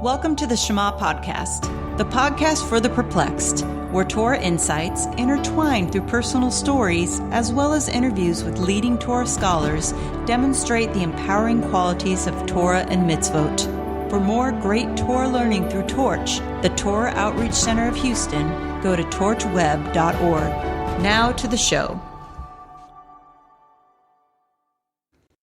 Welcome to the Shema Podcast, the podcast for the perplexed, where Torah insights, intertwined through personal stories, as well as interviews with leading Torah scholars, demonstrate the empowering qualities of Torah and mitzvot. For more great Torah learning through Torch, the Torah Outreach Center of Houston, go to torchweb.org. Now to the show.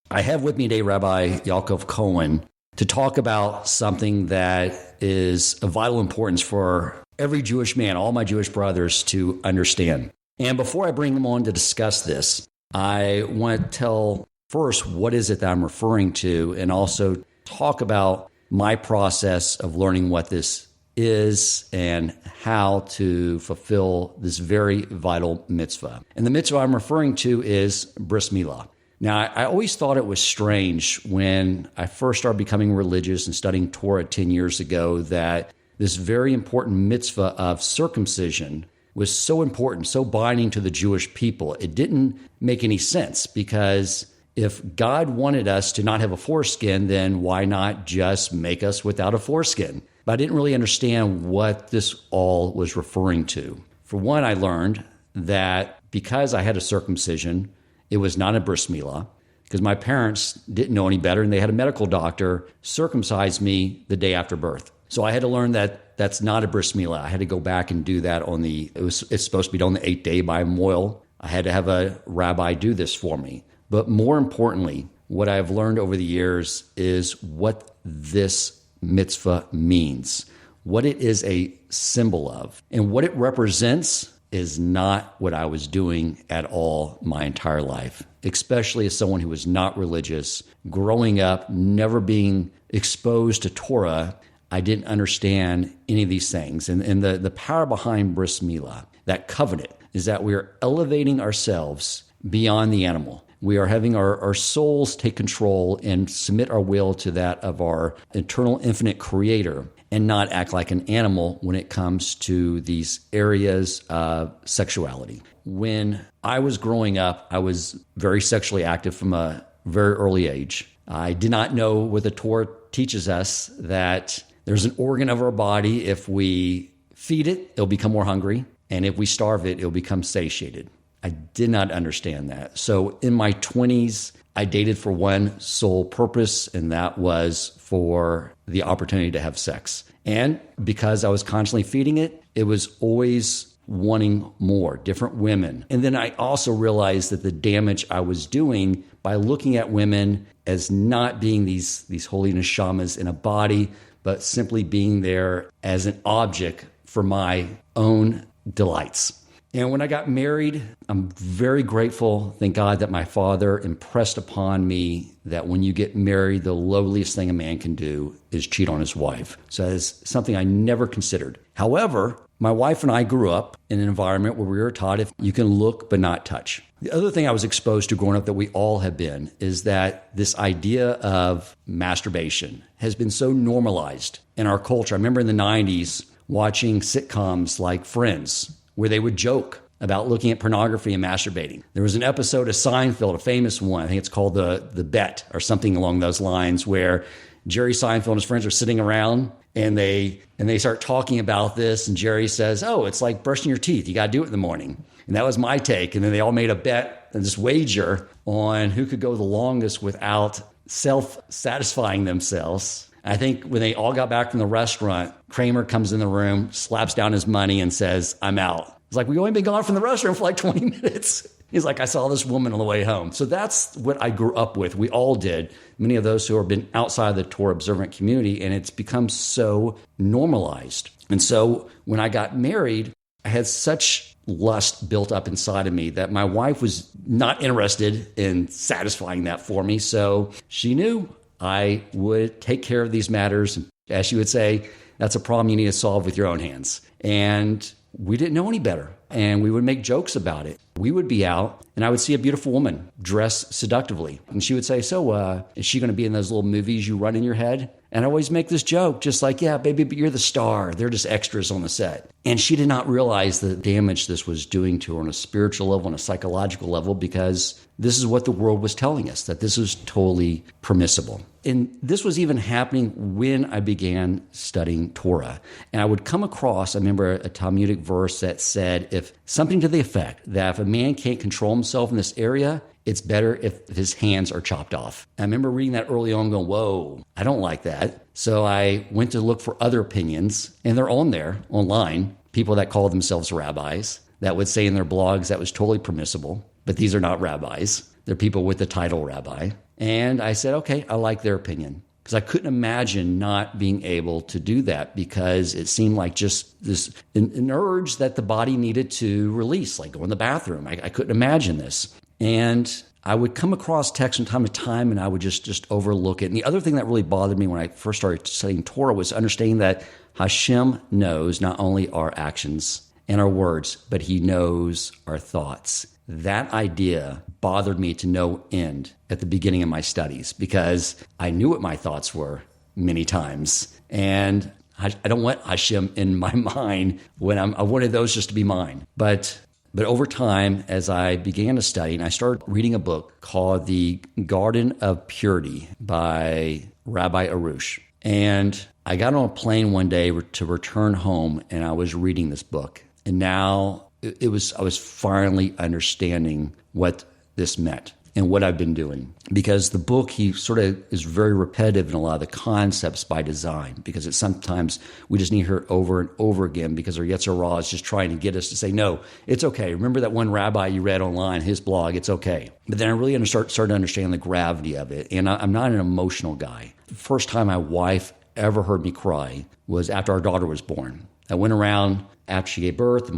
I have with me today Rabbi Cohen to talk about something that is of vital importance for every Jewish man, all my Jewish brothers, to understand. And before I bring them on to discuss this, I want to tell first what is it that I'm referring to, and also talk about my process of learning what this is and how to fulfill this very vital mitzvah. And the mitzvah I'm referring to is Bris Milah. Now, I always thought it was strange when I first started becoming religious and studying Torah 10 years ago that this very important mitzvah of circumcision was so important, so binding to the Jewish people. It didn't make any sense, because if God wanted us to not have a foreskin, then why not just make us without a foreskin? But I didn't really understand what this all was referring to. For one, I learned that because I had a circumcision, it was not a Bris Milah, because my parents didn't know any better, and they had a medical doctor circumcise me the day after birth. So I had to learn that that's not a Bris Milah. I had to go back and do that it's supposed to be done on the 8th day by a moil. I had to have a rabbi do this for me. But more importantly, what I've learned over the years is what this mitzvah means, what it is a symbol of, and what it represents is not what I was doing at all my entire life, especially as someone who was not religious. Growing up, never being exposed to Torah, I didn't understand any of these things. And the power behind Bris Milah, that covenant, is that we are elevating ourselves beyond the animal. We are having our souls take control and submit our will to that of our eternal, infinite Creator, and not act like an animal when it comes to these areas of sexuality. When I was growing up, I was very sexually active from a very early age. I did not know what the Torah teaches us, that there's an organ of our body. If we feed it, it'll become more hungry. And if we starve it, it'll become satiated. I did not understand that. So in my 20s, I dated for one sole purpose, and that was for the opportunity to have sex. And because I was constantly feeding it, it was always wanting more, different women. And then I also realized that the damage I was doing by looking at women as not being these holy neshamas in a body, but simply being there as an object for my own delights. And when I got married, I'm very grateful, thank God, that my father impressed upon me that when you get married, the lowliest thing a man can do is cheat on his wife. So that's something I never considered. However, my wife and I grew up in an environment where we were taught if you can look but not touch. The other thing I was exposed to growing up that we all have been is that this idea of masturbation has been so normalized in our culture. I remember in the 90s watching sitcoms like Friends, where they would joke about looking at pornography and masturbating. There was an episode of Seinfeld, a famous one, I think it's called The Bet or something along those lines, where Jerry Seinfeld and his friends are sitting around and they start talking about this, and Jerry says, "Oh, it's like brushing your teeth. You got to do it in the morning." And that was my take. And then they all made a bet and this wager on who could go the longest without self-satisfying themselves. I think when they all got back from the restaurant, Kramer comes in the room, slaps down his money, and says, "I'm out." It's like, we've only been gone from the restaurant for like 20 minutes. He's like, "I saw this woman on the way home." So that's what I grew up with. We all did. Many of those who have been outside the Torah observant community, and it's become so normalized. And so when I got married, I had such lust built up inside of me that my wife was not interested in satisfying that for me. So she knew I would take care of these matters. As she would say, that's a problem you need to solve with your own hands. And we didn't know any better. And we would make jokes about it. We would be out, and I would see a beautiful woman dressed seductively. And she would say, "So, is she going to be in those little movies you run in your head?" And I always make this joke, just like, "Yeah, baby, but you're the star. They're just extras on the set." And she did not realize the damage this was doing to her on a spiritual level, on a psychological level, because this is what the world was telling us, that this was totally permissible. And this was even happening when I began studying Torah. And I would come across, I remember a Talmudic verse that said, if something to the effect that if a man can't control himself in this area, it's better if his hands are chopped off. I remember reading that early on going, whoa, I don't like that. So I went to look for other opinions, and they're on there online, people that call themselves rabbis that would say in their blogs that was totally permissible, but these are not rabbis. They're people with the title rabbi. And I said, okay, I like their opinion. Because I couldn't imagine not being able to do that because it seemed like just this an urge that the body needed to release, like go in the bathroom. I couldn't imagine this. And I would come across text from time to time and I would just overlook it. And the other thing that really bothered me when I first started studying Torah was understanding that Hashem knows not only our actions and our words, but he knows our thoughts. That idea bothered me to no end at the beginning of my studies because I knew what my thoughts were many times. And I don't want Hashem in my mind when I wanted those just to be mine. But over time, as I began to study, and I started reading a book called The Garden of Purity by Rabbi Arush. And I got on a plane one day to return home, and I was reading this book. And now I was finally understanding what this meant and what I've been doing. Because the book, he sort of is very repetitive in a lot of the concepts by design, because it's sometimes we just need to hear it over and over again because our Yetzer Hara is just trying to get us to say, no, it's okay. Remember that one rabbi you read online, his blog, it's okay. But then I really started to understand the gravity of it. And I'm not an emotional guy. The first time my wife ever heard me cry was after our daughter was born. I went around after she gave birth,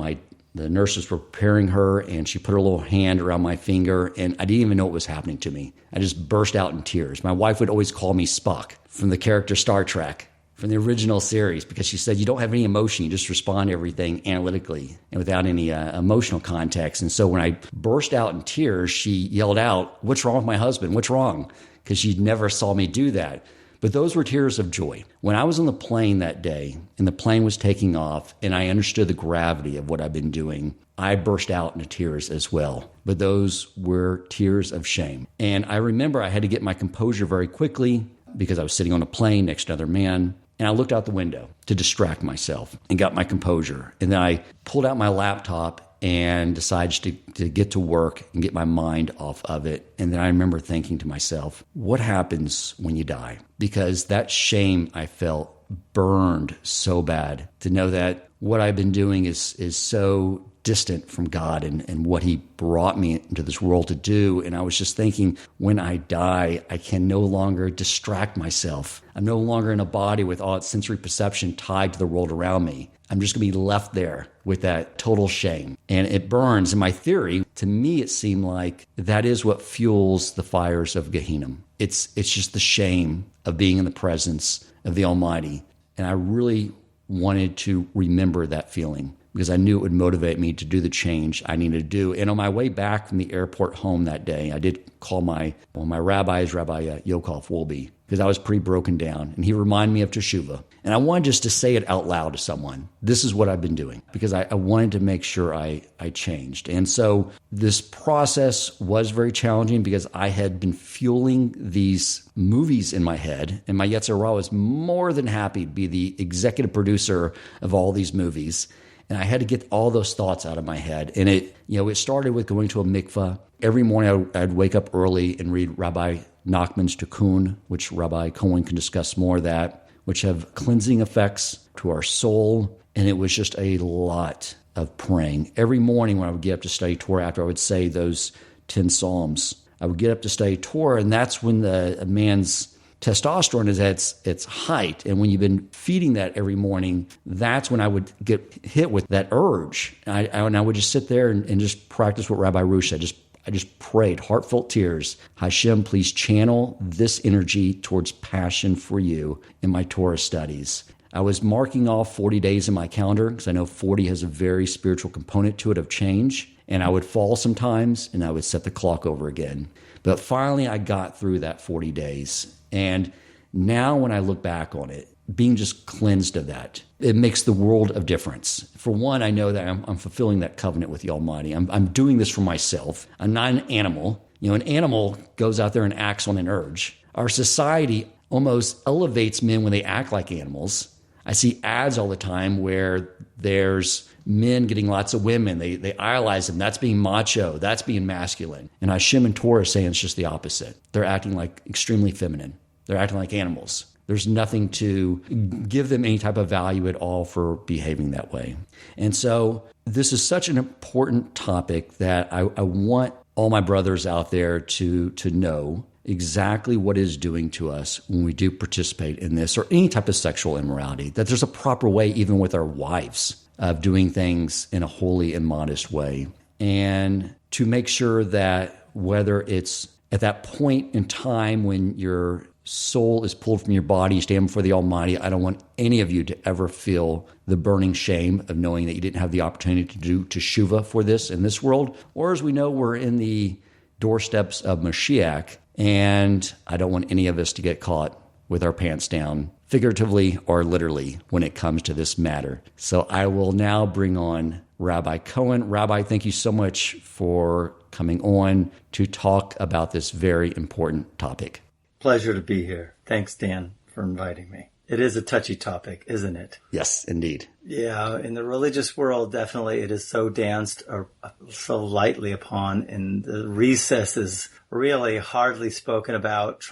the nurses were preparing her, and she put her little hand around my finger, and I didn't even know what was happening to me. I just burst out in tears. My wife would always call me Spock from the character Star Trek, from the original series, because she said, you don't have any emotion. You just respond to everything analytically and without any emotional context. And so when I burst out in tears, she yelled out, what's wrong with my husband? What's wrong? Because she never saw me do that. But those were tears of joy. When I was on the plane that day and the plane was taking off and I understood the gravity of what I've been doing, I burst out into tears as well. But those were tears of shame. And I remember I had to get my composure very quickly because I was sitting on a plane next to another man. And I looked out the window to distract myself and got my composure. And then I pulled out my laptop and decided to get to work and get my mind off of it. And then I remember thinking to myself, what happens when you die? Because that shame I felt burned so bad to know that what I've been doing is so distant from God and what he brought me into this world to do. And I was just thinking, when I die, I can no longer distract myself. I'm no longer in a body with all its sensory perception tied to the world around me. I'm just going to be left there with that total shame. And it burns. In my theory, to me, it seemed like that is what fuels the fires of Gehenna. It's just the shame of being in the presence of the Almighty. And I really wanted to remember that feeling because I knew it would motivate me to do the change I needed to do. And on my way back from the airport home that day, I did call my rabbis, Rabbi Yaakov Wolbe, because I was pretty broken down. And he reminded me of Teshuvah. And I wanted just to say it out loud to someone. This is what I've been doing, because I wanted to make sure I changed. And so this process was very challenging because I had been fueling these movies in my head. And my Yetzer Hara was more than happy to be the executive producer of all these movies. And I had to get all those thoughts out of my head. And it started with going to a mikvah. Every morning I'd wake up early and read Rabbi Nachman's Tikkun, which Rabbi Cohen can discuss more of that, which have cleansing effects to our soul. And it was just a lot of praying. Every morning when I would get up to study Torah, after I would say those 10 Psalms, I would get up to study Torah, and that's when a man's testosterone is at its height. And when you've been feeding that every morning, that's when I would get hit with that urge. And I would just sit there and just practice what Rabbi Arush said. I just prayed, heartfelt tears. Hashem, please channel this energy towards passion for you in my Torah studies. I was marking off 40 days in my calendar because I know 40 has a very spiritual component to it of change. And I would fall sometimes and I would set the clock over again. But finally, I got through that 40 days. And now when I look back on it, being just cleansed of that, it makes the world of difference. For one, I know that I'm fulfilling that covenant with the Almighty. I'm doing this for myself. I'm not an animal. An animal goes out there and acts on an urge. Our society almost elevates men when they act like animals. I see ads all the time where there's men getting lots of women. They idolize them. That's being macho. That's being masculine. And Hashem and Torah is saying it's just the opposite. They're acting like extremely feminine. They're acting like animals. There's nothing to give them any type of value at all for behaving that way. And so this is such an important topic that I want all my brothers out there to know exactly what it is doing to us when we do participate in this or any type of sexual immorality, that there's a proper way, even with our wives, of doing things in a holy and modest way. And to make sure that whether it's at that point in time when your soul is pulled from your body, you stand before the Almighty, I don't want any of you to ever feel the burning shame of knowing that you didn't have the opportunity to do teshuvah for this in this world. Or as we know, we're in the doorsteps of Mashiach, and I don't want any of us to get caught with our pants down, figuratively or literally, when it comes to this matter. So I will now bring on Rabbi Cohen. Rabbi, thank you so much for coming on to talk about this very important topic. Pleasure to be here. Thanks, Dan, for inviting me. It is a touchy topic, isn't it? Yes, indeed. Yeah, in the religious world, definitely it is so danced or so lightly upon, and the recesses really hardly spoken about,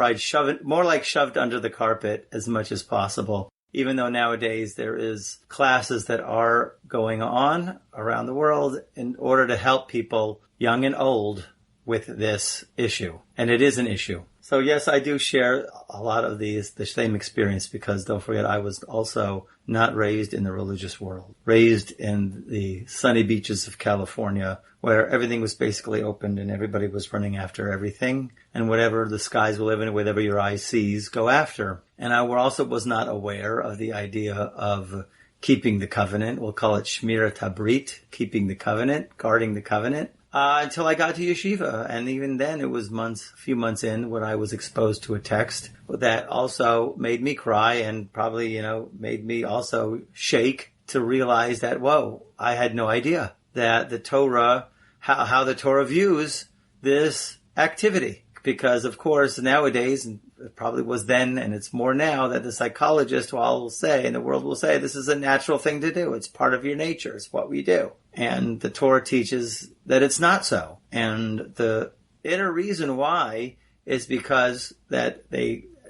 more like shoved under the carpet as much as possible. Even though nowadays there is classes that are going on around the world in order to help people, young and old, with this issue. And it is an issue. So yes, I do share a lot of the same experience, because don't forget, I was also not raised in the religious world, raised in the sunny beaches of California, where everything was basically open and everybody was running after everything, and whatever the skies will live in, whatever your eye sees, go after. And I also was not aware of the idea of keeping the covenant. We'll call it Shmirat HaBrit, keeping the covenant, guarding the covenant. Until I got to yeshiva. And even then it was a few months in when I was exposed to a text that also made me cry and probably, made me also shake to realize that, whoa, I had no idea that the Torah, how the Torah views this activity. Because of course nowadays, and it probably was then and it's more now, that the psychologist will say, and the world will say, this is a natural thing to do. It's part of your nature. It's what we do. And the Torah teaches that it's not so. And the inner reason why is because that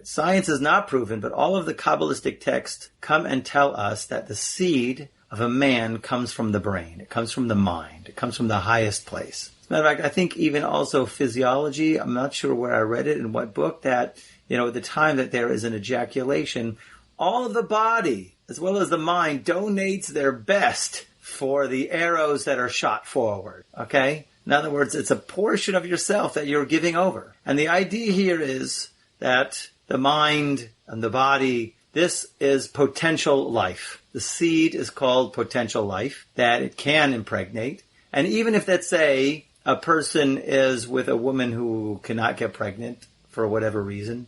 science is not proven, but all of the Kabbalistic texts come and tell us that the seed of a man comes from the brain. It comes from the mind. It comes from the highest place. As a matter of fact, I think even also physiology, I'm not sure where I read it, in what book, that, at the time that there is an ejaculation, all of the body, as well as the mind, donates their best for the arrows that are shot forward, okay? In other words, it's a portion of yourself that you're giving over. And the idea here is that the mind and the body, this is potential life. The seed is called potential life, that it can impregnate. And even if, let's say, a person is with a woman who cannot get pregnant for whatever reason,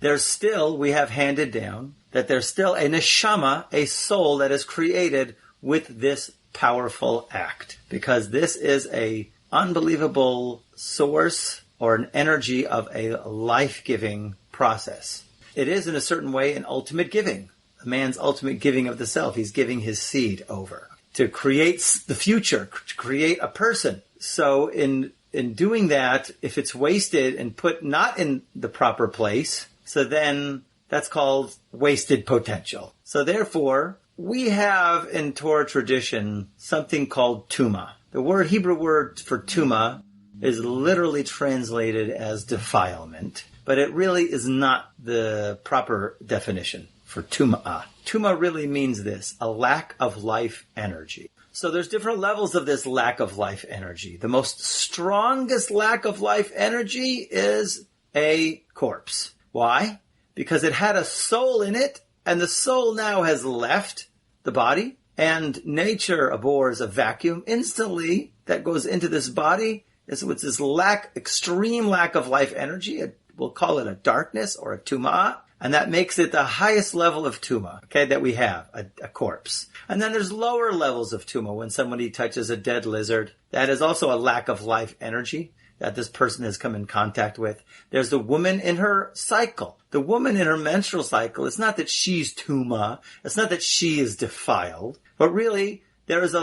there's still, we have handed down, that there's still a neshama, a soul that is created with this powerful act, because this is a unbelievable source or an energy of a life-giving process. It is in a certain way an ultimate giving, a man's ultimate giving of the self. He's giving his seed over to create the future, to create a person. So in doing that, if it's wasted and put not in the proper place, so then that's called wasted potential. So therefore, we have in Torah tradition something called tuma. The Hebrew word for tuma is literally translated as defilement, but it really is not the proper definition for tuma. Tuma really means this, a lack of life energy. So there's different levels of this lack of life energy. The most strongest lack of life energy is a corpse. Why? Because it had a soul in it, and the soul now has left the body, and nature abhors a vacuum. Instantly, that goes into this body is with this extreme lack of life energy. We'll call it a darkness or a tumah, and that makes it the highest level of tumah, okay, that we have, a corpse. And then there's lower levels of tumah. When somebody touches a dead lizard, that is also a lack of life energy. that this person has come in contact with. There's the woman in her cycle. The woman in her menstrual cycle, it's not that she's tuma, it's not that she is defiled, but really there was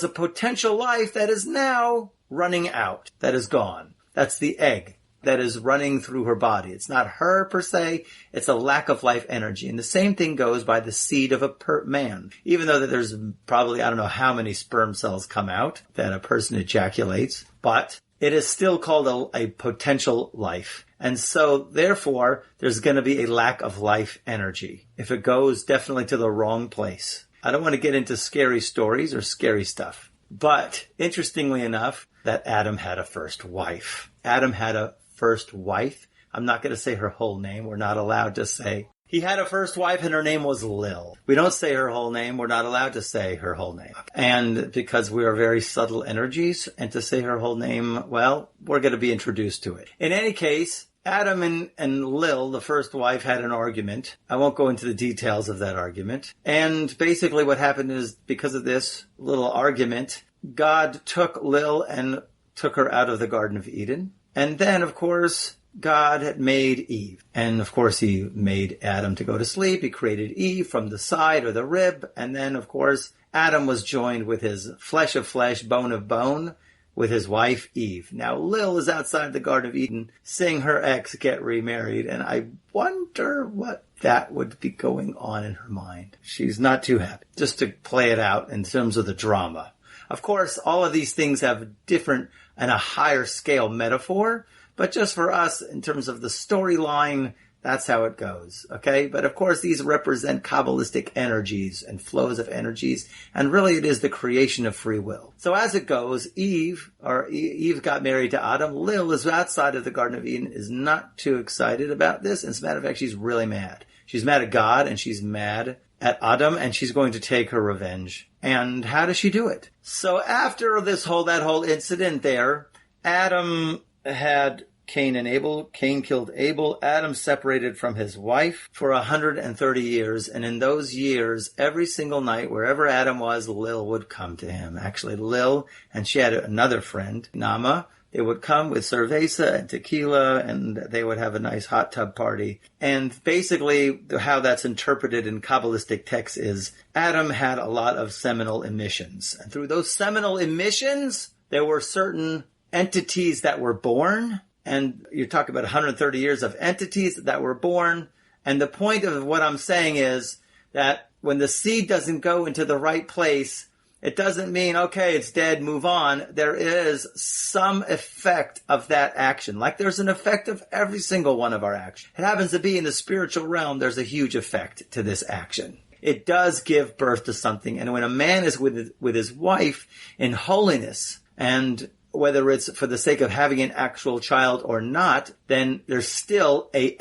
a potential life that is now running out, that is gone. That's the egg that is running through her body. It's not her per se, it's a lack of life energy. And the same thing goes by the seed of a man. Even though that there's probably, I don't know how many sperm cells come out that a person ejaculates, but it is still called a potential life. And so, therefore, there's going to be a lack of life energy if it goes definitely to the wrong place. I don't want to get into scary stories or scary stuff. But, interestingly enough, that Adam had a first wife. Adam had a first wife. I'm not going to say her whole name. We're not allowed to say. He had a first wife and her name was Lil. We don't say her whole name. We're not allowed to say her whole name. And because we are very subtle energies, and to say her whole name, well, we're going to be introduced to it. In any case, Adam and Lil, the first wife, had an argument. I won't go into the details of that argument. And basically what happened is, because of this little argument, God took Lil and took her out of the Garden of Eden. And then, of course, God had made Eve. And, of course, he made Adam to go to sleep. He created Eve from the side or the rib. And then, of course, Adam was joined with his flesh of flesh, bone of bone, with his wife Eve. Now, Lil is outside the Garden of Eden, seeing her ex get remarried. And I wonder what that would be going on in her mind. She's not too happy. Just to play it out in terms of the drama. Of course, all of these things have different and a higher scale metaphor, but just for us, in terms of the storyline, that's how it goes, okay? But of course, these represent Kabbalistic energies and flows of energies, and really it is the creation of free will. So as it goes, Eve got married to Adam. Lil is outside of the Garden of Eden, is not too excited about this. As a matter of fact, she's really mad. She's mad at God, and she's mad at Adam, and she's going to take her revenge. And how does she do it? So after that whole incident there, Adam had Cain and Abel. Cain killed Abel. Adam separated from his wife for 130 years. And in those years, every single night, wherever Adam was, Lil would come to him. Actually, Lil, and she had another friend, Nama. They would come with cerveza and tequila, and they would have a nice hot tub party. And basically, how that's interpreted in Kabbalistic texts is Adam had a lot of seminal emissions. And through those seminal emissions, there were certain entities that were born. And you talk about 130 years of entities that were born. And the point of what I'm saying is that when the seed doesn't go into the right place, it doesn't mean, okay, it's dead, move on. There is some effect of that action. Like there's an effect of every single one of our actions. It happens to be in the spiritual realm, there's a huge effect to this action. It does give birth to something. And when a man is with his wife in holiness, and whether it's for the sake of having an actual child or not, then there's still a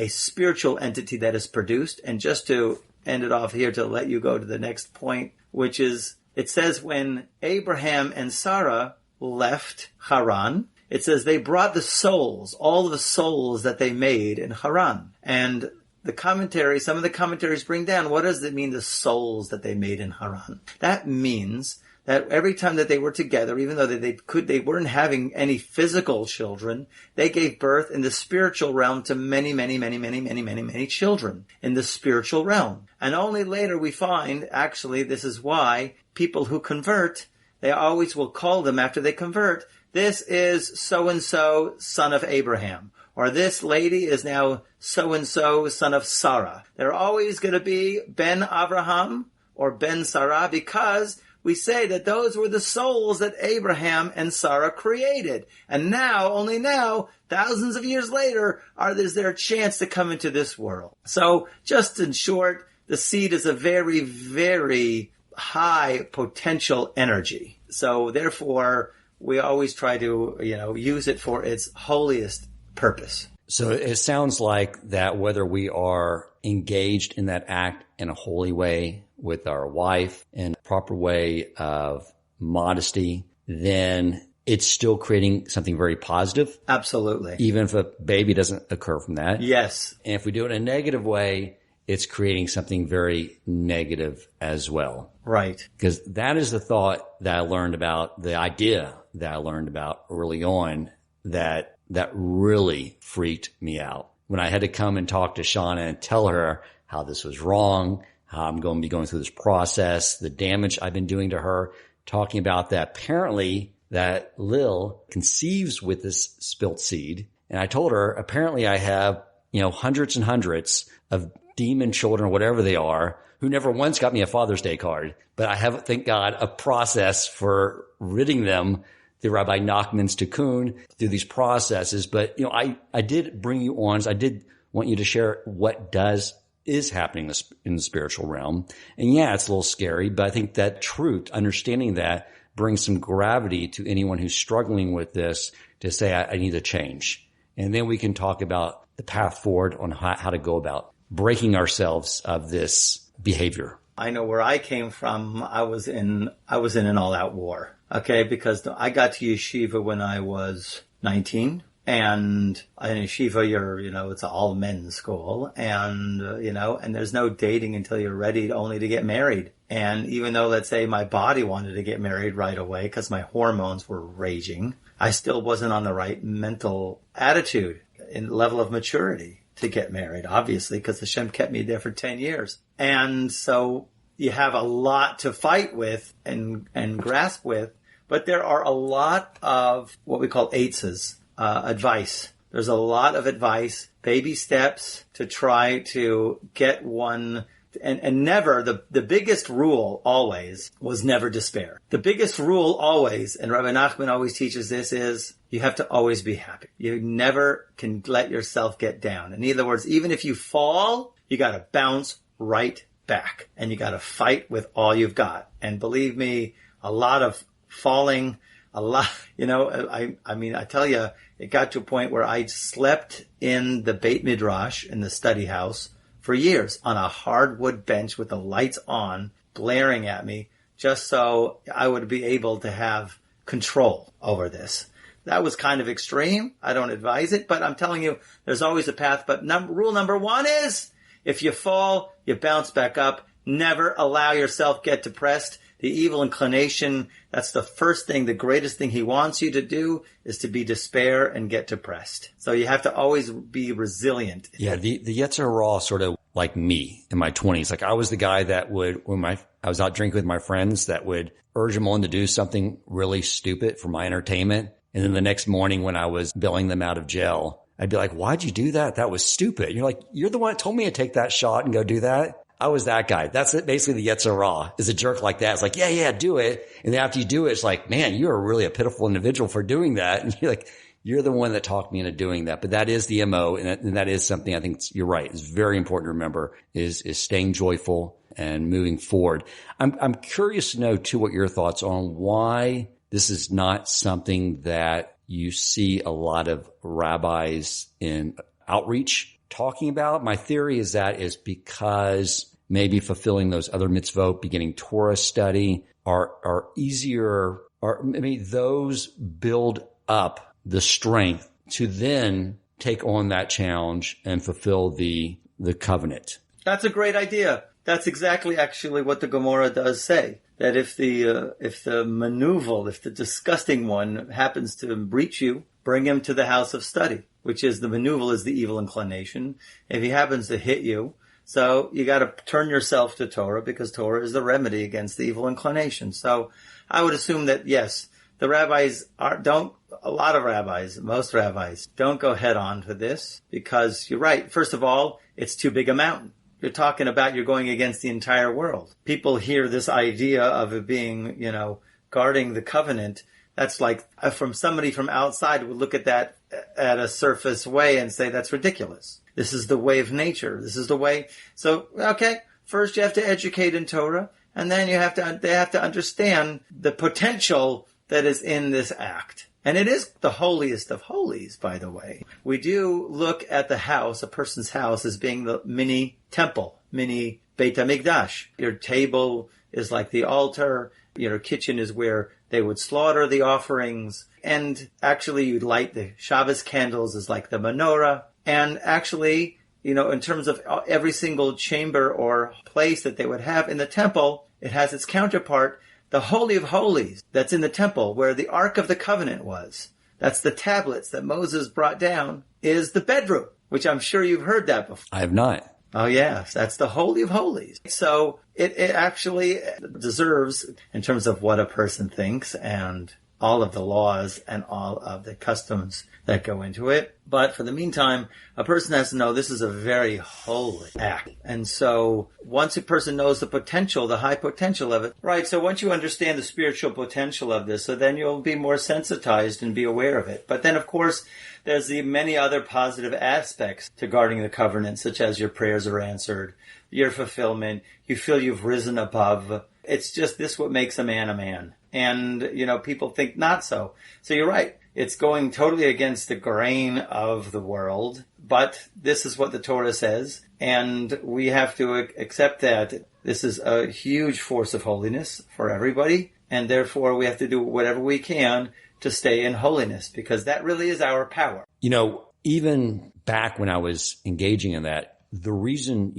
spiritual entity that is produced. And just to end it off here, to let you go to the next point, which is, it says when Abraham and Sarah left Haran, it says they brought the souls, all the souls that they made in Haran. And some of the commentaries bring down, what does it mean, the souls that they made in Haran? That means that every time that they were together, even though they weren't having any physical children, they gave birth in the spiritual realm to many, many, many, many, many, many, many children in the spiritual realm. And only later we find, actually, this is why people who convert, they always will call them after they convert, this is so-and-so, son of Abraham. Or this lady is now so-and-so, son of Sarah. They're always going to be Ben Abraham or Ben Sarah, because we say that those were the souls that Abraham and Sarah created. And now, only now, thousands of years later, is there a chance to come into this world. So, just in short, the seed is a very, very high potential energy. So, therefore, we always try to, use it for its holiest purpose. So it sounds like that whether we are engaged in that act in a holy way with our wife, in a proper way of modesty, then it's still creating something very positive. Absolutely. Even if a baby doesn't occur from that. Yes. And if we do it in a negative way, it's creating something very negative as well. Right. Because that is the thought that I learned about, the idea that I learned about early on that really freaked me out. When I had to come and talk to Shauna and tell her how this was wrong, how I'm going to be going through this process, the damage I've been doing to her, talking about that apparently that Lil conceives with this spilt seed. And I told her, apparently I have, hundreds and hundreds of demon children, whatever they are, who never once got me a Father's Day card. But I have, thank God, a process for ridding them through Rabbi Nachman's Tikkun, through these processes. But, I did bring you on. I did want you to share what is happening in the spiritual realm. And yeah, it's a little scary, but I think that truth, understanding that, brings some gravity to anyone who's struggling with this to say, I need to change. And then we can talk about the path forward on how to go about breaking ourselves of this behavior. I know where I came from. I was in an all-out war. Okay, because I got to yeshiva when I was 19. And in yeshiva, it's an all men's school, and there's no dating until you're ready only to get married. And even though, let's say, my body wanted to get married right away because my hormones were raging, I still wasn't on the right mental attitude and level of maturity to get married, obviously, because Hashem kept me there for 10 years. And so you have a lot to fight with and grasp with, but there are a lot of what we call eitzes. Advice. There's a lot of advice, baby steps to try to get one, and never, the biggest rule always was never despair. The biggest rule always, and Rabbi Nachman always teaches this, is you have to always be happy. You never can let yourself get down. In other words, even if you fall, you got to bounce right back, and you got to fight with all you've got. And believe me, a lot of falling, I tell you, it got to a point where I slept in the Beit Midrash, in the study house, for years on a hardwood bench with the lights on, blaring at me, just so I would be able to have control over this. That was kind of extreme. I don't advise it, but I'm telling you, there's always a path. But rule number one is, if you fall, you bounce back up. Never allow yourself get depressed. The evil inclination, that's the first thing, the greatest thing he wants you to do is to be despair and get depressed. So you have to always be resilient. Yeah, the Yetzer Hara sort of like me in my 20s. Like I was the guy that would, when I was out drinking with my friends, that would urge them on to do something really stupid for my entertainment. And then the next morning when I was bailing them out of jail, I'd be like, why'd you do that? That was stupid. And you're like, you're the one that told me to take that shot and go do that. I was that guy. That's it. Basically the Yetzer Hara is a jerk like that. It's like, yeah, do it. And then after you do it, it's like, man, you're really a pitiful individual for doing that. And you're like, you're the one that talked me into doing that. But that is the MO. And that is something I think you're right. It's very important to remember is staying joyful and moving forward. I'm curious to know too, what your thoughts on why this is not something that you see a lot of rabbis in outreach talking about. My theory is that is because maybe fulfilling those other mitzvot, beginning Torah study, are easier, or maybe those build up the strength to then take on that challenge and fulfill the covenant. That's a great idea. That's exactly actually what the Gemara does say. That if the maneuver, if the disgusting one happens to breach you, bring him to the house of study, which is the maneuver is the evil inclination. If he happens to hit you, so you got to turn yourself to Torah because Torah is the remedy against the evil inclination. So I would assume that yes, the rabbis most rabbis don't go head on to this because you're right. First of all, it's too big a mountain. You're talking about you're going against the entire world. People hear this idea of it being, guarding the covenant. That's like from somebody from outside would look at that at a surface way and say that's ridiculous. This is the way of nature. This is the way. So, okay, first you have to educate in Torah, and then they have to understand the potential that is in this act. And it is the holiest of holies, by the way. We do look at the house, a person's house, as being the mini temple, mini Beit HaMikdash. Your table is like the altar. Your kitchen is where they would slaughter the offerings. And actually, you'd light the Shabbos candles as like the menorah. And actually, in terms of every single chamber or place that they would have in the temple, it has its counterpart, the Holy of Holies that's in the temple where the Ark of the Covenant was. That's the tablets that Moses brought down, is the bedroom, which I'm sure you've heard that before. I have not. Oh, yes. That's the Holy of Holies. So it actually deserves, in terms of what a person thinks and all of the laws and all of the customs that go into it. But for the meantime, a person has to know this is a very holy act. And so once a person knows the potential, the high potential of it, right, so once you understand the spiritual potential of this, so then you'll be more sensitized and be aware of it. But then, of course, there's the many other positive aspects to guarding the covenant, such as your prayers are answered, your fulfillment, you feel you've risen above. It's just this what makes a man a man. And, people think not so. So you're right. It's going totally against the grain of the world, but this is what the Torah says, and we have to accept that this is a huge force of holiness for everybody, and therefore we have to do whatever we can to stay in holiness, because that really is our power. Even back when I was engaging in that, the reason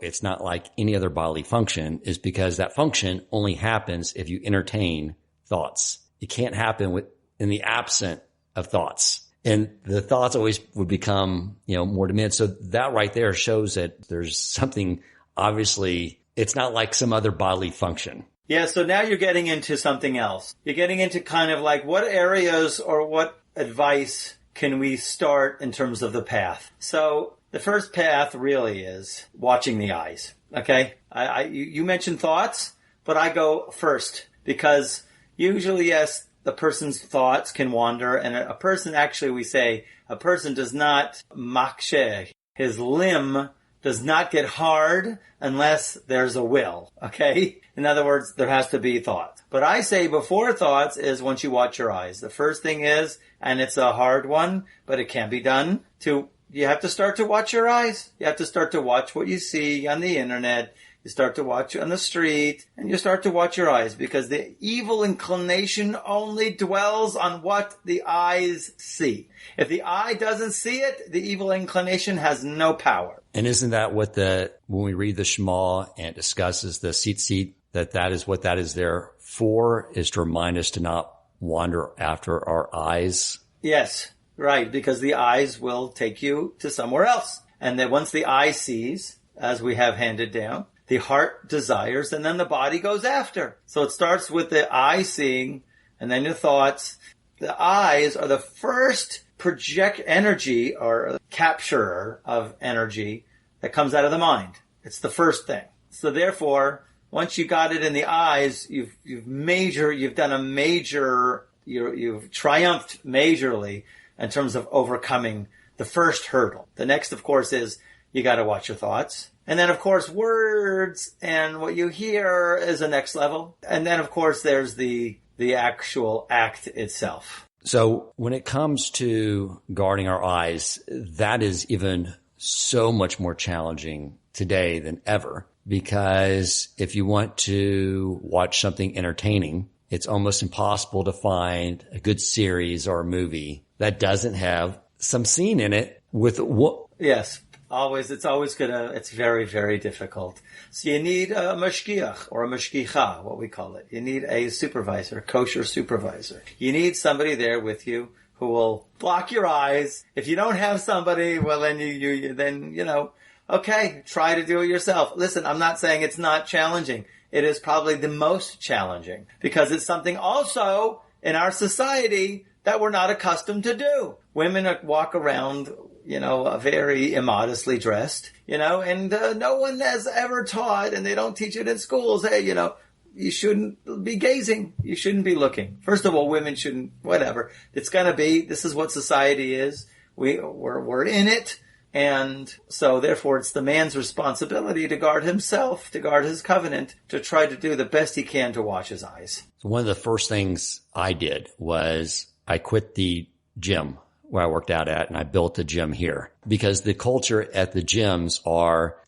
it's not like any other bodily function is because that function only happens if you entertain thoughts. It can't happen in the absence of thoughts. And the thoughts always would become, more diminished. So that right there shows that there's something, obviously, it's not like some other bodily function. Yeah, so now you're getting into something else. You're getting into kind of like what areas or what advice can we start in terms of the path. So the first path really is watching the eyes, okay? You mentioned thoughts, but I go first because usually, yes, the person's thoughts can wander, and a person, actually we say, a person does not makshe. His limb does not get hard unless there's a will, okay? In other words, there has to be thought. But I say before thoughts is once you watch your eyes. The first thing is, and it's a hard one, but it can be done, you have to start to watch your eyes. You have to start to watch what you see on the internet. You start to watch on the street, and you start to watch your eyes, because the evil inclination only dwells on what the eyes see. If the eye doesn't see it, the evil inclination has no power. And isn't that what when we read the Shema and it discusses the tzitzit, that is what that is there for, is to remind us to not wander after our eyes? Yes, right, because the eyes will take you to somewhere else. And then once the eye sees, as we have handed down, the heart desires, and then the body goes after. So it starts with the eye seeing, and then your thoughts. The eyes are the first project energy or capturer of energy that comes out of the mind. It's the first thing. So therefore, once you got it in the eyes, you've triumphed majorly in terms of overcoming the first hurdle. The next, of course, is you got to watch your thoughts. And then, of course, words and what you hear is the next level. And then, of course, there's the actual act itself. So when it comes to guarding our eyes, that is even so much more challenging today than ever. Because if you want to watch something entertaining, it's almost impossible to find a good series or a movie that doesn't have some scene in it with what? Yes. It's very, very difficult. So you need a mashgiach or a mashgicha, what we call it. You need a supervisor, a kosher supervisor. You need somebody there with you who will block your eyes. If you don't have somebody, well, then okay, try to do it yourself. Listen, I'm not saying it's not challenging. It is probably the most challenging because it's something also in our society that we're not accustomed to do. Women walk around, very immodestly dressed, and no one has ever taught, and they don't teach it in schools. Hey, you shouldn't be gazing. You shouldn't be looking. First of all, women shouldn't, whatever. It's going to be, this is what society is. We're in it. And so therefore it's the man's responsibility to guard himself, to guard his covenant, to try to do the best he can to watch his eyes. So one of the first things I did was I quit the gym where I worked out at, and I built a gym here because the culture at the gyms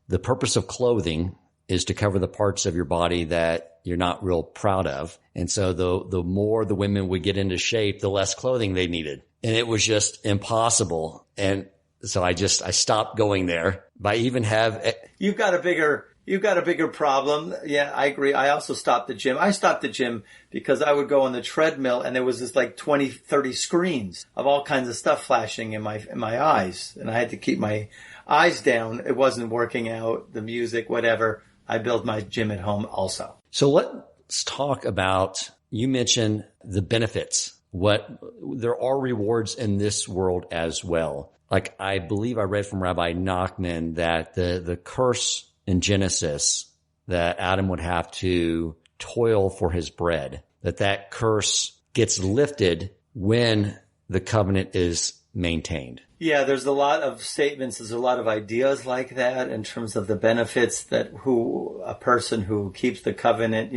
the purpose of clothing is to cover the parts of your body that you're not real proud of. And so the more the women would get into shape, the less clothing they needed. And it was just impossible. And So I stopped going there. But I even have... You've got a bigger problem. Yeah, I agree. I also stopped the gym. I stopped the gym because I would go on the treadmill and there was this like 20, 30 screens of all kinds of stuff flashing in my eyes. And I had to keep my eyes down. It wasn't working out, the music, whatever. I built my gym at home also. So let's talk about, you mentioned the benefits. There are rewards in this world as well. Like I believe I read from Rabbi Nachman that the curse in Genesis that Adam would have to toil for his bread, that curse gets lifted when the covenant is maintained. Yeah, there's a lot of statements, there's a lot of ideas like that in terms of the benefits that a person who keeps the covenant,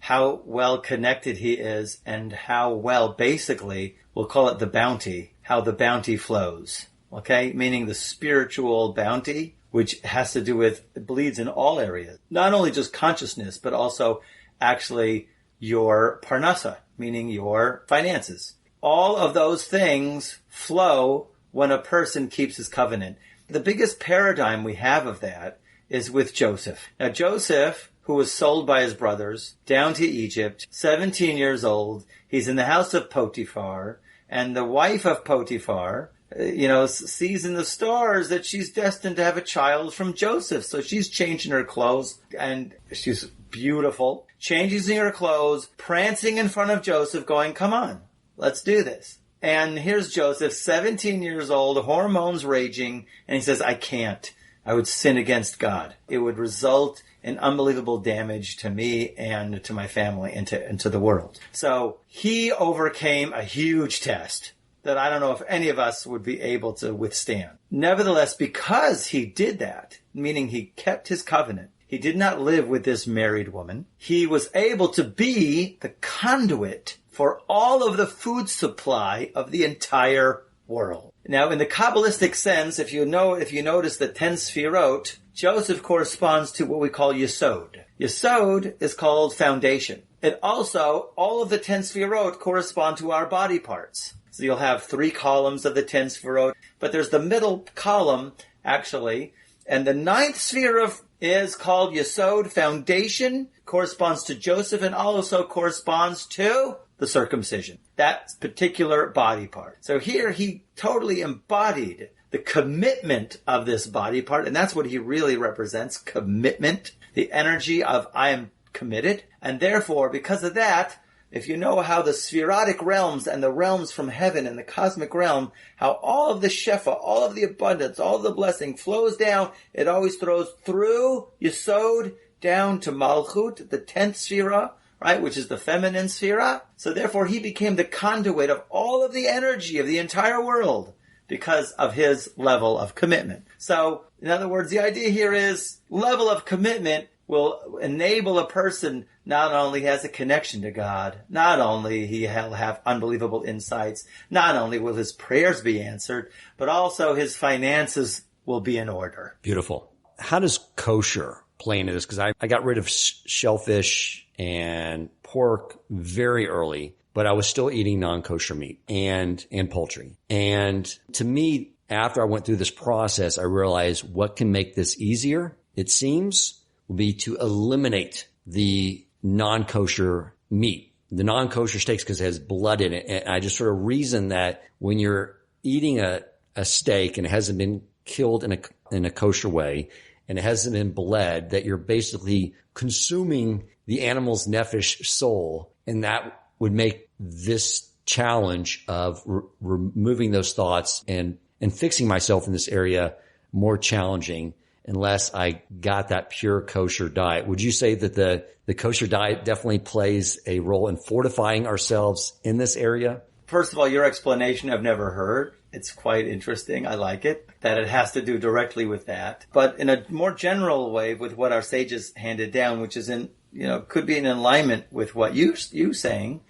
how well connected he is and how well, basically, we'll call it the bounty, how the bounty flows. Okay? Meaning the spiritual bounty, which has to do with, it bleeds in all areas. Not only just consciousness, but also actually your parnasa, meaning your finances. All of those things flow when a person keeps his covenant. The biggest paradigm we have of that is with Joseph. Now, Joseph, who was sold by his brothers down to Egypt, 17 years old, he's in the house of Potiphar, and the wife of Potiphar, sees in the stars that she's destined to have a child from Joseph. So she's changing her clothes, and she's beautiful, changing her clothes, prancing in front of Joseph, going, come on, let's do this. And here's Joseph, 17 years old, hormones raging, and he says, I can't. I would sin against God. It would result in unbelievable damage to me and to my family and to the world. So he overcame a huge test that I don't know if any of us would be able to withstand. Nevertheless, because he did that, meaning he kept his covenant, he did not live with this married woman, he was able to be the conduit for all of the food supply of the entire world. Now, in the Kabbalistic sense, if you notice the 10 Sfirot, Joseph corresponds to what we call Yesod. Yesod is called foundation. It also, all of the 10 Sfirot correspond to our body parts. So you'll have 3 columns of the 10 Sfirot, but there's the middle column, actually, and the 9th Sfirah is called Yesod, foundation, corresponds to Joseph, and also corresponds to the circumcision, that particular body part. So here he totally embodied the commitment of this body part, and that's what he really represents, commitment, the energy of I am committed, and therefore, because of that, if you know how the spherotic realms and the realms from heaven and the cosmic realm, how all of the shefa, all of the abundance, all of the blessing flows down, it always throws through Yesod down to Malchut, the 10th Sphira, right, which is the feminine Sphira. So therefore he became the conduit of all of the energy of the entire world because of his level of commitment. So, in other words, the idea here is level of commitment will enable a person not only has a connection to God, not only he'll have unbelievable insights, not only will his prayers be answered, but also his finances will be in order. Beautiful. How does kosher play into this? Because I got rid of shellfish and pork very early, but I was still eating non-kosher meat and poultry. And to me, after I went through this process, I realized what can make this easier, it seems, will be to eliminate the non-kosher meat, the non-kosher steaks, because it has blood in it. And I just sort of reason that when you're eating a steak and it hasn't been killed in a kosher way and it hasn't been bled, that you're basically consuming the animal's nephesh soul. And that would make this challenge of removing those thoughts and fixing myself in this area more challenging unless I got that pure kosher diet. Would you say that the kosher diet definitely plays a role in fortifying ourselves in this area? First of all, your explanation I've never heard. It's quite interesting. I like it, that it has to do directly with that. But in a more general way with what our sages handed down, which is could be in alignment with what you saying.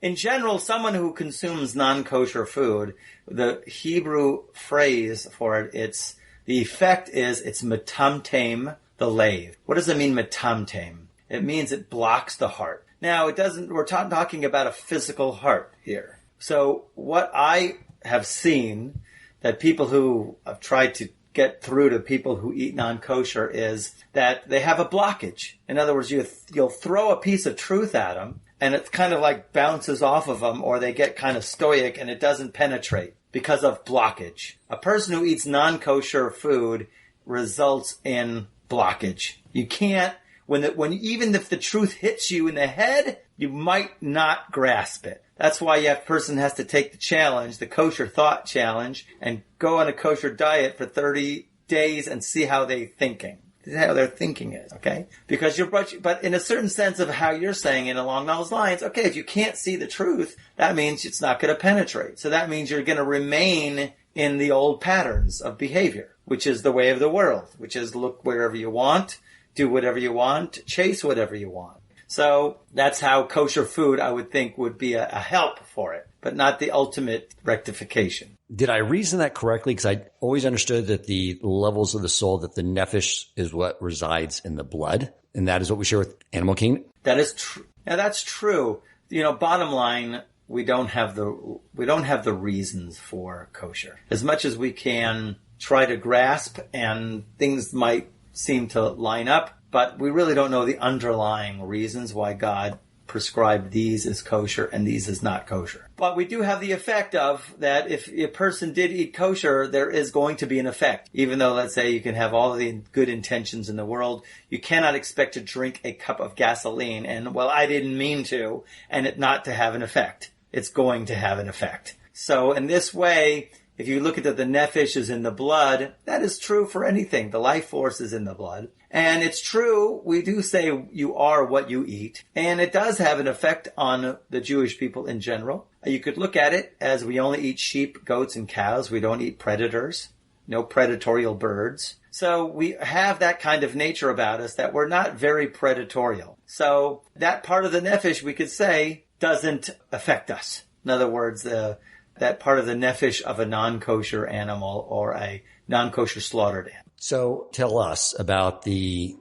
In general, someone who consumes non-kosher food, the Hebrew phrase for it, the effect is it's metamtem the lave. What does it mean, metamtem? It means it blocks the heart. Now, we're talking about a physical heart here. So what I have seen that people who have tried to get through to people who eat non-kosher is that they have a blockage. In other words, you'll throw a piece of truth at them and it kind of like bounces off of them, or they get kind of stoic and it doesn't penetrate because of blockage. A person who eats non-kosher food results in blockage. You can't, even if the truth hits you in the head, you might not grasp it. That's why a person has to take the challenge, the kosher thought challenge, and go on a kosher diet for 30 days and see how they're thinking. How their thinking is, okay? Because but in a certain sense of how you're saying it along those lines, okay, if you can't see the truth, that means it's not going to penetrate. So that means you're going to remain in the old patterns of behavior, which is the way of the world, which is look wherever you want, do whatever you want, chase whatever you want. So that's how kosher food, I would think, would be a help for it, but not the ultimate rectification. Did I reason that correctly? Because I always understood that the levels of the soul, that the nefesh is what resides in the blood, and that is what we share with animal kingdom. That is true. Yeah, that's true. Bottom line, we don't have the reasons for kosher. As much as we can try to grasp, and things might seem to line up, but we really don't know the underlying reasons why God prescribed these as kosher and these as not kosher. But we do have the effect of that if a person did eat kosher, there is going to be an effect. Even though, let's say, you can have all of the good intentions in the world, you cannot expect to drink a cup of gasoline and, well, I didn't mean to, and it not to have an effect. It's going to have an effect. So in this way, if you look at the nefesh is in the blood, that is true for anything. The life force is in the blood. And it's true, we do say you are what you eat. And it does have an effect on the Jewish people in general. You could look at it as we only eat sheep, goats, and cows. We don't eat predators, no predatorial birds. So we have that kind of nature about us that we're not very predatorial. So that part of the nefesh, we could say, doesn't affect us. In other words, that part of the nefesh of a non-kosher animal or a non-kosher slaughtered animal. So tell us about the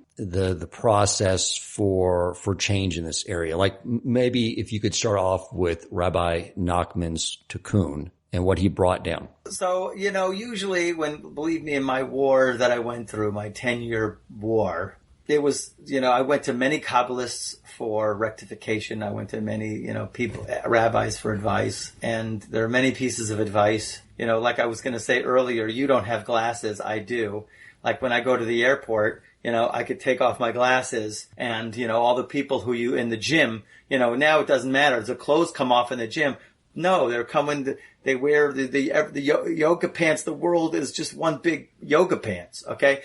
process for change in this area. Like maybe if you could start off with Rabbi Nachman's tikkun and what he brought down. So, usually believe me, in my war that I went through, my 10-year war, it was, I went to many Kabbalists for rectification. I went to many, rabbis for advice. And there are many pieces of advice. Like I was going to say earlier, you don't have glasses. I do. Like when I go to the airport, I could take off my glasses and, all the people who you in the gym, now it doesn't matter. The clothes come off in the gym. No, they wear the yoga pants. The world is just one big yoga pants. Okay.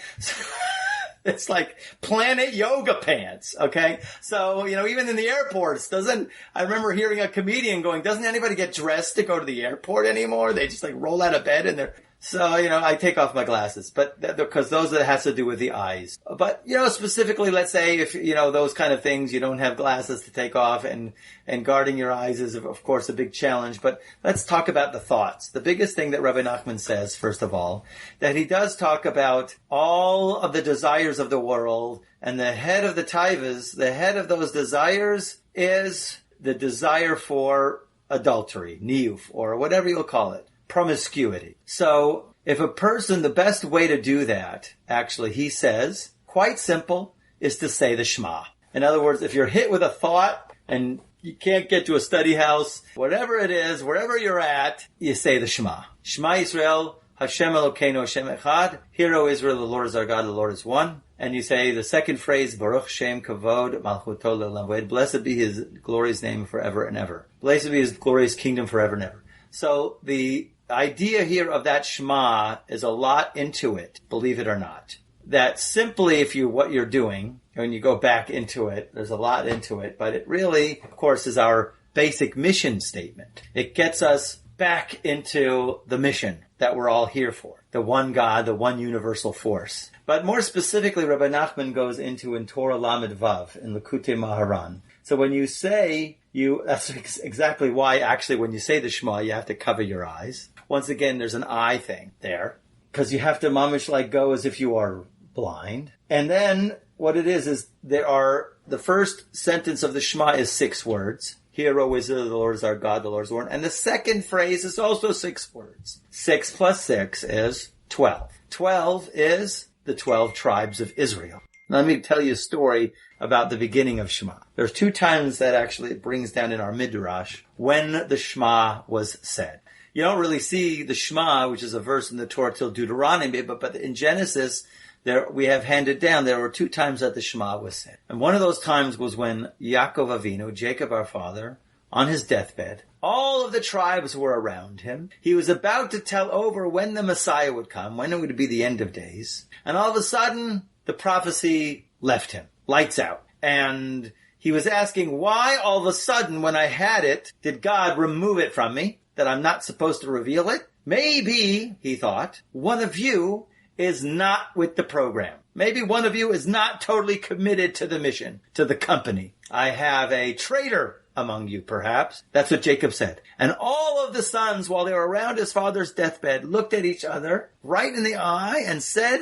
It's like Planet Yoga pants, okay? So, even in the airports, I remember hearing a comedian going, doesn't anybody get dressed to go to the airport anymore? They just roll out of bed and so, I take off my glasses, but because those that has to do with the eyes. But, specifically, let's say if, those kind of things, you don't have glasses to take off and guarding your eyes is, of course, a big challenge. But let's talk about the thoughts. The biggest thing that Rabbi Nachman says, first of all, that he does talk about all of the desires of the world, and the head of the taivas, the head of those desires is the desire for adultery, niyuf, or whatever you'll call it. Promiscuity. So if a person, the best way to do that, actually, he says, quite simple, is to say the Shema. In other words, if you're hit with a thought and you can't get to a study house, whatever it is, wherever you're at, you say the Shema. Shema Yisrael, Hashem Elokeinu Hashem Echad. Hear, O Israel, the Lord is our God, the Lord is one. And you say the second phrase, Baruch Shem Kavod Malchuto Le'olam V'ed. Blessed be His glorious name forever and ever. Blessed be His glorious kingdom forever and ever. So the idea here of that Shema is a lot into it, believe it or not. That simply what you're doing, when you go back into it, there's a lot into it, but it really, of course, is our basic mission statement. It gets us back into the mission that we're all here for. The one God, the one universal force. But more specifically, Rabbi Nachman goes into in Torah Lamed Vav, in Likutei Maharan. So when you say, that's exactly why actually when you say the Shema, you have to cover your eyes. Once again, there's an eye thing there. Because you have to mamish go as if you are blind. And then what it is the first sentence of the Shema is 6 words. Hear, O Israel, the Lord is our God, the Lord is one. And the second phrase is also 6 words. 6 plus 6 is 12. 12 is the 12 tribes of Israel. Let me tell you a story about the beginning of Shema. There's 2 times that actually it brings down in our Midrash when the Shema was said. You don't really see the Shema, which is a verse in the Torah, till Deuteronomy, but in Genesis, there we have handed down, there were 2 times that the Shema was said. And one of those times was when Yaakov Avinu, Jacob our father, on his deathbed, all of the tribes were around him. He was about to tell over when the Messiah would come, when it would be the end of days. And all of a sudden, the prophecy left him. Lights out. And he was asking, why all of a sudden, when I had it, did God remove it from me? That I'm not supposed to reveal it? Maybe, he thought, one of you is not with the program. Maybe one of you is not totally committed to the mission, to the company. I have a traitor among you, perhaps. That's what Jacob said. And all of the sons, while they were around his father's deathbed, looked at each other right in the eye and said,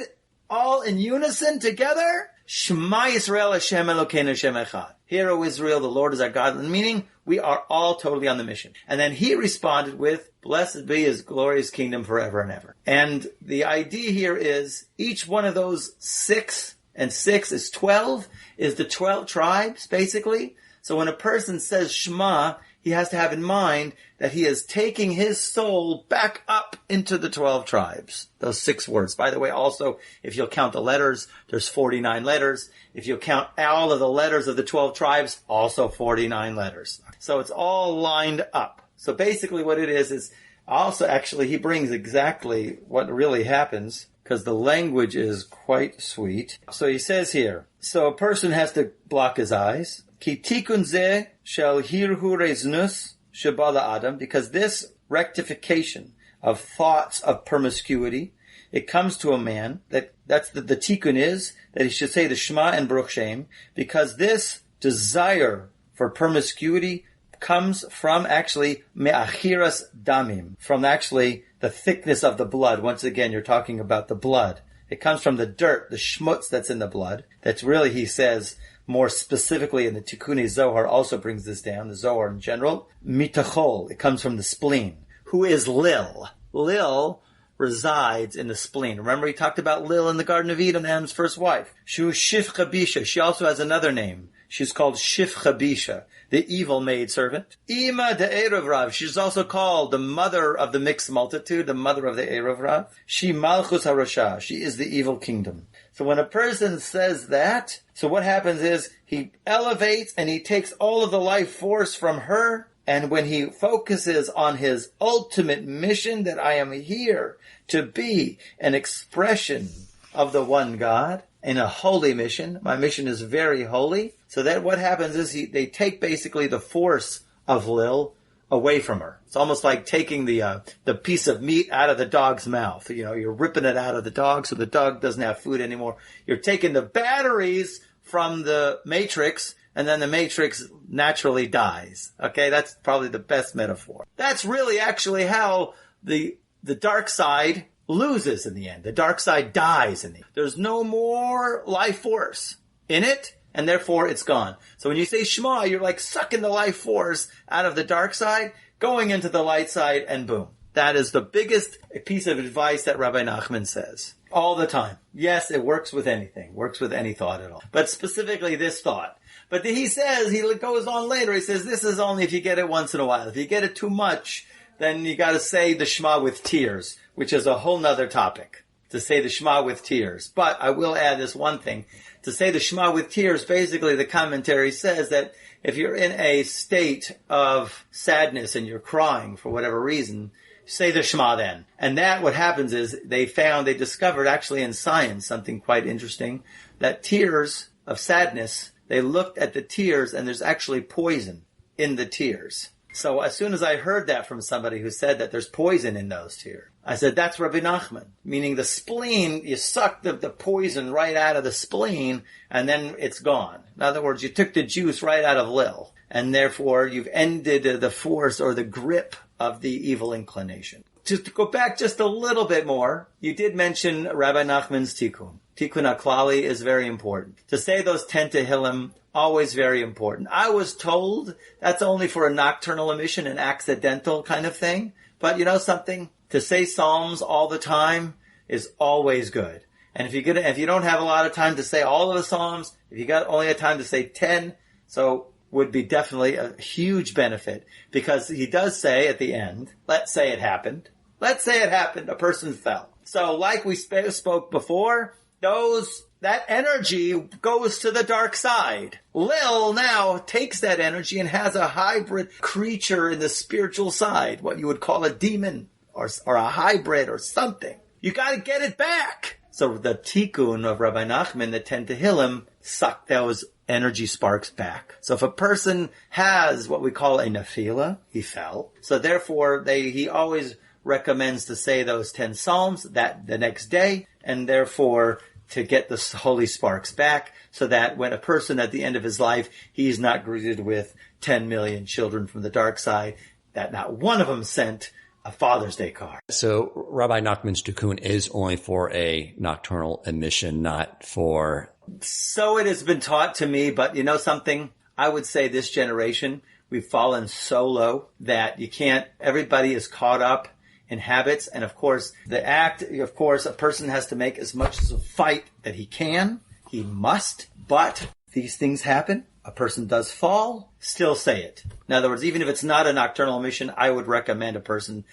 all in unison together, Shema Yisrael Hashem Elokeinu Hashem Echad. Hear, O Israel, the Lord is our God. Meaning, we are all totally on the mission. And then he responded with, blessed be his glorious kingdom forever and ever. And the idea here is, each one of those 6, and 6 is 12, is the 12 tribes, basically. So when a person says Shema, he has to have in mind that he is taking his soul back up into the 12 tribes. Those 6 words. By the way, also, if you'll count the letters, there's 49 letters. If you count all of the letters of the 12 tribes, also 49 letters. So it's all lined up. So basically what it is also actually he brings exactly what really happens, because the language is quite sweet. So he says here, so a person has to block his eyes. Ki tikun zeh shel hirhu reznus shebala adam, because this rectification of thoughts of promiscuity, it comes to a man, that's the tikkun is, that he should say the Shema and Baruch Shem, because this desire for promiscuity comes from actually me'achiras damim, from actually the thickness of the blood. Once again, you're talking about the blood. It comes from the dirt, the schmutz that's in the blood. That's really, he says, more specifically in the Tikkun Zohar also brings this down, the Zohar in general. Mitachol, it comes from the spleen. Who is Lil? Lil resides in the spleen. Remember he talked about Lil in the Garden of Eden, Adam's first wife. Shu Shifcha Bisha. She also has another name. She's called Shifcha Bisha, the evil maidservant. Ima de Erev Rav. She's also called the mother of the mixed multitude, the mother of the Erev Rav. She Malchus HaRasha. She is the evil kingdom. So when a person says that, so what happens is he elevates and he takes all of the life force from her. And when he focuses on his ultimate mission, that I am here to be an expression of the one God in a holy mission. My mission is very holy. So that what happens is they take basically the force of Lil away from her. It's almost like taking the piece of meat out of the dog's mouth. You know, you're ripping it out of the dog so the dog doesn't have food anymore. You're taking the batteries from the matrix, and then the matrix naturally dies. Okay, that's probably the best metaphor. That's really actually how the dark side loses in the end. The dark side dies in the end. There's no more life force in it, and therefore it's gone. So when you say Shema, you're like sucking the life force out of the dark side, going into the light side, and boom. That is the biggest piece of advice that Rabbi Nachman says all the time. Yes, it works with anything, works with any thought at all, but specifically this thought. But he says, he goes on later, he says, this is only if you get it once in a while. If you get it too much, then you got to say the Shema with tears, which is a whole nother topic, to say the Shema with tears. But I will add this one thing. To say the Shema with tears, basically the commentary says that if you're in a state of sadness and you're crying for whatever reason, say the Shema then. And that what happens is they discovered actually in science something quite interesting, that tears of sadness, they looked at the tears and there's actually poison in the tears. So as soon as I heard that from somebody who said that there's poison in those tears, I said, that's Rabbi Nachman. Meaning the spleen, you suck the poison right out of the spleen and then it's gone. In other words, you took the juice right out of Lil. And therefore you've ended the force or the grip of the evil inclination. Just to go back just a little bit more, you did mention Rabbi Nachman's tikkun. Tikkun HaKlali is very important. To say those 10 Tehillim, always very important. I was told that's only for a nocturnal emission, an accidental kind of thing. But you know something? To say Psalms all the time is always good. And if you don't have a lot of time to say all of the Psalms, if you got only a time to say 10, so would be definitely a huge benefit, because he does say at the end, let's say it happened. Let's say it happened. A person fell. So like we spoke before, that energy goes to the dark side. Lil now takes that energy and has a hybrid creature in the spiritual side, what you would call a demon or a hybrid or something. You got to get it back. So the tikkun of Rabbi Nachman, the 10 Tehillim, suck those energy sparks back. So if a person has what we call a nefila, he fell. So therefore, he always recommends to say those 10 Psalms that the next day, and therefore to get the holy sparks back, so that when a person at the end of his life, he's not greeted with 10 million children from the dark side, that not one of them sent a Father's Day card. So Rabbi Nachman's tikkun is only for a nocturnal emission, not for... So it has been taught to me, but you know something? I would say this generation, we've fallen so low that you can't, everybody is caught up in habits. And of course, a person has to make as much as a fight that he can. He must, but these things happen. A person does fall, still say it. In other words, even if it's not a nocturnal emission, I would recommend a person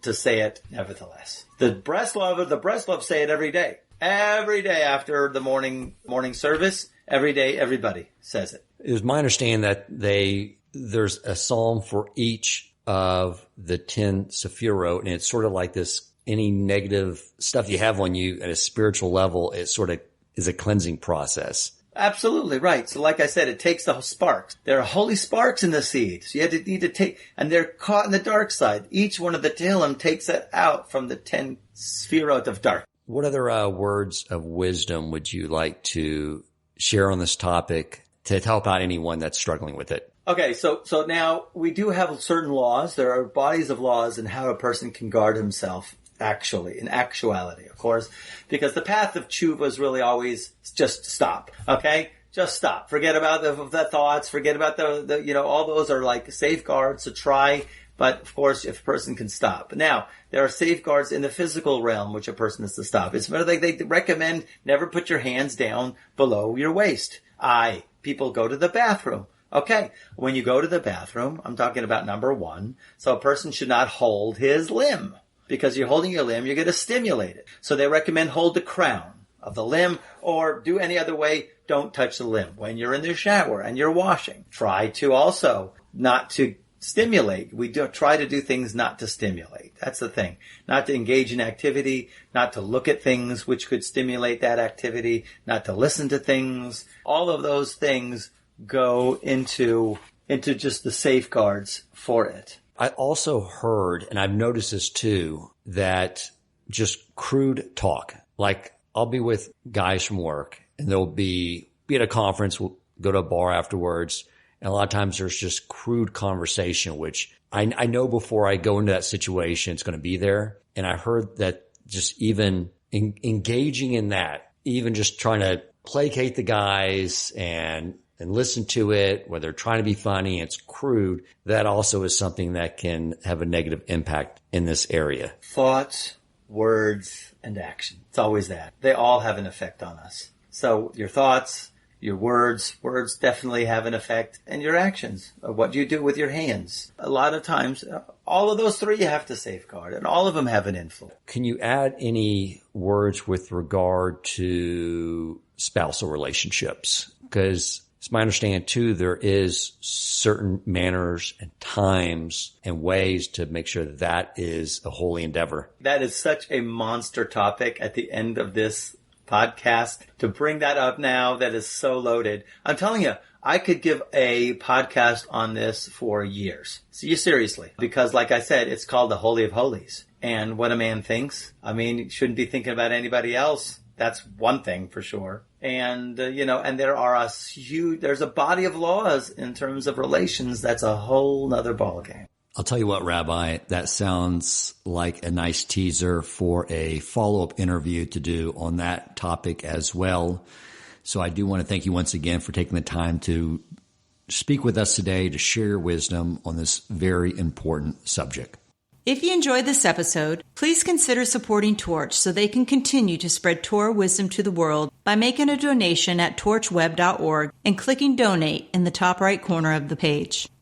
to say it nevertheless. The Breslov say it every day. Every day after the morning service, every day everybody says it. It was my understanding that there's a psalm for each of the 10 Sephirot, and it's sort of like this, any negative stuff you have on you at a spiritual level, it sort of is a cleansing process. Absolutely right. So like I said, it takes the sparks. There are holy sparks in the seed. So you need to take, and they're caught in the dark side. Each one of the Tehillim takes it out from the 10 Sefirot of dark. What other words of wisdom would you like to share on this topic to help out anyone that's struggling with it? Okay, so now we do have certain laws. There are bodies of laws in how a person can guard himself in actuality, of course, because the path of tshuva is really always just stop, okay? Just stop. Forget about the thoughts, forget about all those are like safeguards to try, but of course, if a person can stop. Now, there are safeguards in the physical realm which a person has to stop. It's like they recommend never put your hands down below your waist. People go to the bathroom. Okay, when you go to the bathroom, I'm talking about number 1, so a person should not hold his limb. Because you're holding your limb, you're going to stimulate it. So they recommend hold the crown of the limb, or do any other way, don't touch the limb. When you're in the shower and you're washing, try to also not to stimulate. We do try to do things not to stimulate. That's the thing. Not to engage in activity, not to look at things which could stimulate that activity, not to listen to things. All of those things go into just the safeguards for it. I also heard, and I've noticed this too, that just crude talk, like I'll be with guys from work and they'll be at a conference, we'll go to a bar afterwards. And a lot of times there's just crude conversation, which I know before I go into that situation, it's going to be there. And I heard that just even engaging in that, even just trying to placate the guys and listen to it, where they're trying to be funny, it's crude, that also is something that can have a negative impact in this area. Thoughts, words, and action. It's always that. They all have an effect on us. So your thoughts, your words definitely have an effect, and your actions, what you do with your hands. A lot of times, all of those 3 you have to safeguard, and all of them have an influence. Can you add any words with regard to spousal relationships? Because it's my understanding too, there is certain manners and times and ways to make sure that is a holy endeavor. That is such a monster topic at the end of this podcast. To bring that up now, that is so loaded. I'm telling you, I could give a podcast on this for years. See, seriously. Because like I said, it's called the Holy of Holies. And what a man thinks, you shouldn't be thinking about anybody else. That's one thing for sure. And, and there's a body of laws in terms of relations. That's a whole nother ballgame. I'll tell you what, Rabbi, that sounds like a nice teaser for a follow-up interview to do on that topic as well. So I do want to thank you once again for taking the time to speak with us today to share your wisdom on this very important subject. If you enjoyed this episode, please consider supporting Torch so they can continue to spread Torah wisdom to the world by making a donation at torchweb.org and clicking donate in the top right corner of the page.